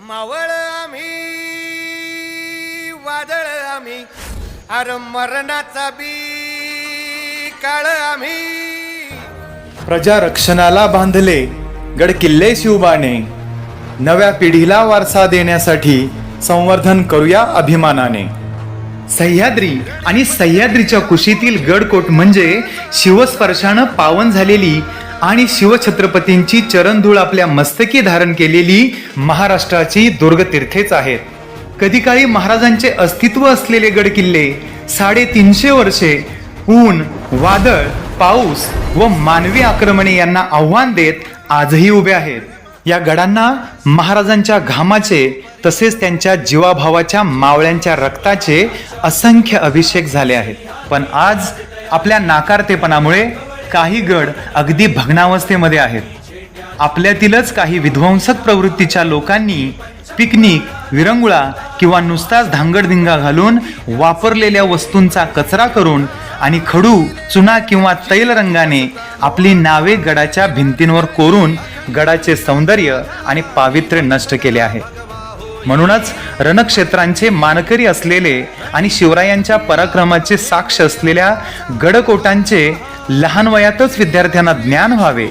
मावळ आम्ही वादळ आम्ही अर मरणाचा बी काळ आम्ही प्रजा रक्षणाला बांधले गड किल्ले शिवबाने नव्या पिढीला वारसा देण्यासाठी संवर्धन करूया अभिमानाने। सह्याद्री आणि सह्याद्रीच्या कुशीतील गडकोट म्हणजे शिवस्पर्शानं पावन झालेली आणि शिवछत्रपतींची चरणधूळ आपल्या मस्तकी धारण केलेली महाराष्ट्राची दुर्गतीर्थेच आहेत। कधी काळी महाराजांचे अस्तित्व असलेले गड किल्ले 350 वर्षे ऊन, वादळ, पाऊस व मानवी आक्रमणे यांना आव्हान देत आजही उभे आहेत। या गडांना महाराजांच्या घामाचे तसेच त्यांच्या जीवाभावाच्या मावळ्यांच्या रक्ताचे असंख्य अभिषेक झाले आहेत। पण आज आपल्या नाकारतेपणामुळे काही गड अगदी भग्नावस्थेमध्ये आहेत। आपल्यातीलच काही विध्वंसक प्रवृत्तीच्या लोकांनी पिकनिक, विरंगुळा किंवा नुसताच धांगडधिंगा घालून वापरलेल्या वस्तूंचा कचरा करून आणि खडू, चुना किंवा तैल रंगाने आपली नावे गडाच्या भिंतींवर कोरून गडाचे सौंदर्य आणि पावित्र्य नष्ट केले आहे। म्हणूनच रणक्षेत्रांचे मानकरी असलेले आणि शिवरायांच्या पराक्रमाचे साक्ष असलेल्या गडकोटांचे लहान वयातच विद्यार्थ्यांना ज्ञान व्हावे,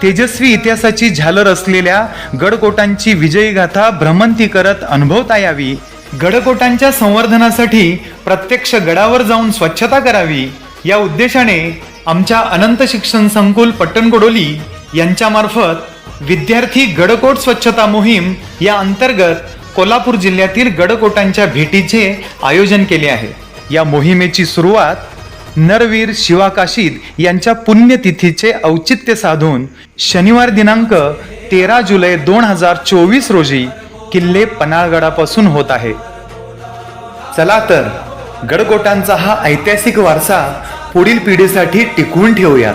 तेजस्वी इतिहासाची झालर असलेल्या गडकोटांची विजयी गाथा भ्रमंती करत अनुभवता यावी, गडकोटांच्या संवर्धनासाठी प्रत्यक्ष गडावर जाऊन स्वच्छता करावी या उद्देशाने आमच्या अनंत शिक्षण संकुल पट्टणकोडोली यांच्यामार्फत विद्यार्थी गडकोट स्वच्छता मोहीम या अंतर्गत कोल्हापूर जिल्ह्यातील गडकोटांच्या भेटीचे आयोजन केले आहे। या मोहिमेची सुरुवात नरवीर शिवाकाशीद यांच्या पुण्यतिथीचे औचित्य साधून शनिवार दिनांक 13 जुलै 2024 रोजी किल्ले पन्हाळगडापासून होत आहे। चला तर गडकोटांचा हा ऐतिहासिक वारसा पुढील पिढीसाठी टिकवून ठेवूया।